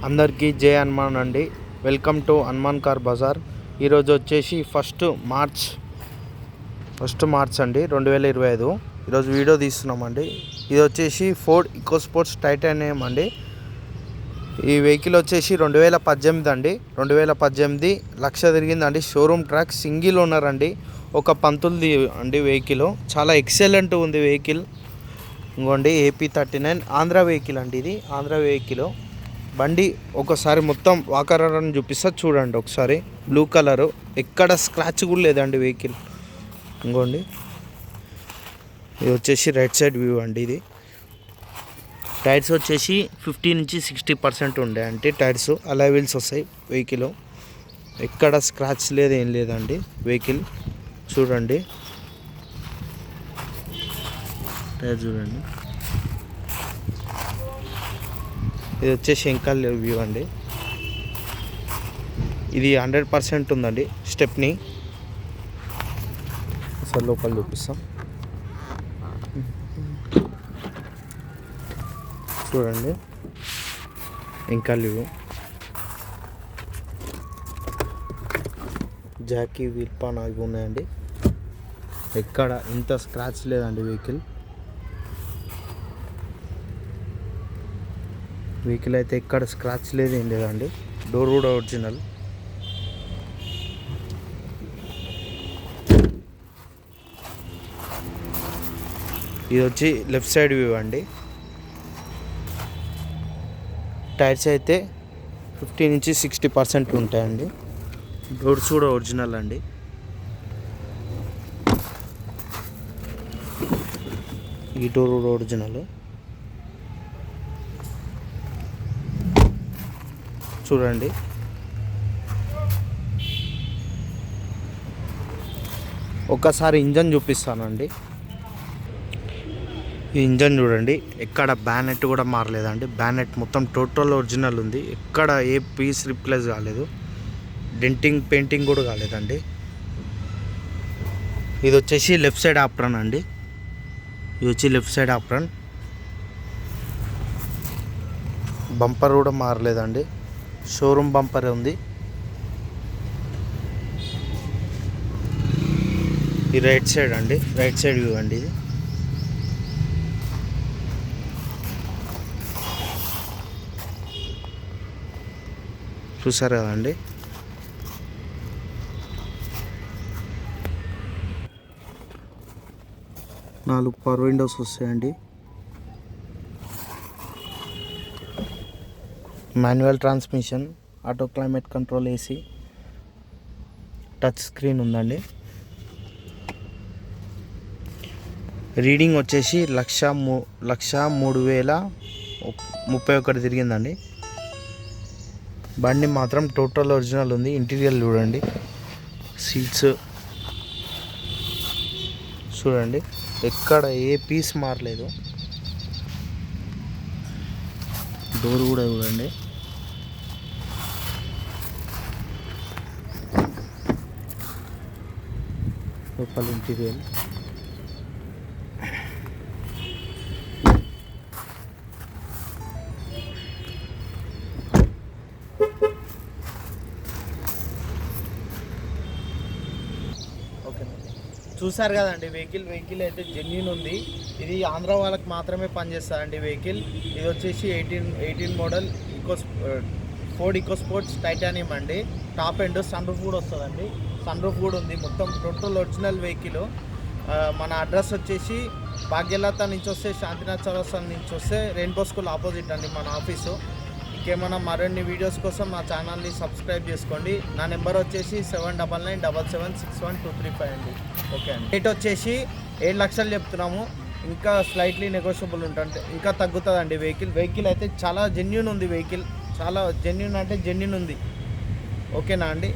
అందరికీ జై హనుమాన్ అండి. Welcome to Hanuman car Bazaar. ఈరోజు వచ్చేసి ఫస్ట్ మార్చ్ అండి 2025. ఈరోజు వీడియో తీస్తున్నామండి. ఇది వచ్చేసి ఫోర్డ్ ఈకోస్పోర్ట్స్ టైటానియం అండి. ఈ వెహికల్ వచ్చేసి 2018 అండి. 2018 లక్ష తిరిగిందండి. షోరూమ్ ట్రాక్, సింగిల్ ఓనర్ అండి. ఒక పంతులది అండి వెహికల్. చాలా ఎక్సలెంట్ ఉంది వెహికల్. ఇంకోండి AP39 ఆంధ్ర వెహికల్ అండి. ఇది ఆంధ్ర వెహికల్. బండి ఒకసారి మొత్తం వాకరని చూపిస్తా చూడండి ఒకసారి. బ్లూ కలరు, ఎక్కడ స్క్రాచ్ కూడా లేదండి వెహికల్. ఇంకోండి ఇది వచ్చేసి రైట్ సైడ్ వ్యూ అండి. ఇది టైర్స్ వచ్చేసి 50 నుంచి 60% ఉండే అంటే టైర్స్. అలా వీల్స్ వస్తాయి వెహికల్. ఎక్కడ స్క్రాచ్ లేదు, ఏం లేదండి వెహికల్. చూడండి టైర్ చూడండి. ఇది వచ్చేసి ఎంకల్ వ్యూ అండి. ఇది 100% ఉందండి స్టెప్ని. అసలు లోపల చూపిస్తాం చూడండి. ఎంకల్ వ్యూ, జాకీ వీల్ పాన్ అవి ఉన్నాయండి. ఎక్కడ ఇంత స్క్రాచ్ లేదండి వెహికల్ అయితే ఎక్కడ స్క్రాచ్ లేదు, ఏం లేదండి. డోర్ కూడా ఒరిజినల్. ఇది వచ్చి లెఫ్ట్ సైడ్ వ్యూ అండి. టైర్స్ అయితే 50 నుంచి 60% ఉంటాయండి. డోర్స్ కూడా ఒరిజినల్ అండి. ఈ డోర్ కూడా ఒరిజినల్. చూడండి ఒకసారి ఇంజన్ చూపిస్తానండి. ఈ ఇంజన్ చూడండి, ఎక్కడ బ్యానెట్ కూడా మారలేదండి. బ్యానెట్ మొత్తం టోటల్ ఒరిజినల్ ఉంది. ఎక్కడ ఏ పీస్ రిప్లేస్ కాలేదు. డెంటింగ్, పెయింటింగ్ కూడా కాలేదండి. ఇది వచ్చేసి లెఫ్ట్ సైడ్ ఆప్రన్ అండి. ఇది వచ్చి లెఫ్ట్ సైడ్ ఆప్రన్. బంపర్ కూడా మారలేదండి. షోరూమ్ బంపర్ ఉంది. ఈ రైట్ సైడ్ అండి, రైట్ సైడ్ వ్యూ అండి. ఇది చూసారు కదండి. నాలుగు పవర్ విండోస్ వస్తాయండి. Manual transmission, auto climate control, AC, touch screen ఉందండి. రీడింగ్ వచ్చేసి 1,03,031 తిరిగిందండి. బండి మాత్రం టోటల్ ఒరిజినల్ ఉంది. ఇంటీరియర్ చూడండి, సీట్స్ చూడండి, ఎక్కడ ఏ పీస్ మారలేదు. డోర్ కూడా చూడండి. లోపల ఇంటీరియర్. చూసారు కదండి వెహికల్ అయితే జెన్యూన్ ఉంది. ఇది ఆంధ్ర వాళ్ళకి మాత్రమే పనిచేస్తుందండి వెహికల్. ఇది వచ్చేసి 18 మోడల్ ఫోర్డ్ ఈకోస్పోర్ట్స్ టైటానియం అండి. టాప్ ఎండ్ సన్ రూఫ్ కూడా వస్తుందండి. సన్ రూఫ్ కూడా ఉంది. మొత్తం టోటల్ ఒరిజినల్ వెహికల్. మన అడ్రస్ వచ్చేసి భాగ్యలత నుంచి వస్తే, శాంతినాథ్ చౌరస్తా నుంచి వస్తే రెయిన్బో స్కూల్ ఆపోజిట్ అండి మన ఆఫీసు. ఇంకేమైనా మరిన్ని వీడియోస్ కోసం మా ఛానల్ని సబ్స్క్రైబ్ చేసుకోండి. నా నెంబర్ వచ్చేసి 7997761235 అండి. ఓకే అండి. రేట్ వచ్చేసి 7 లక్షలు చెప్తున్నాము. ఇంకా స్లైట్లీ నెగోషియబుల్ ఉంటుంది, ఇంకా తగ్గుతుందండి వెహికల్ అయితే చాలా జెన్యూన్ ఉంది. వెహికల్ చాలా జెన్యూన్ అంటే జెన్యూన్ ఉంది. ఓకేనా అండి.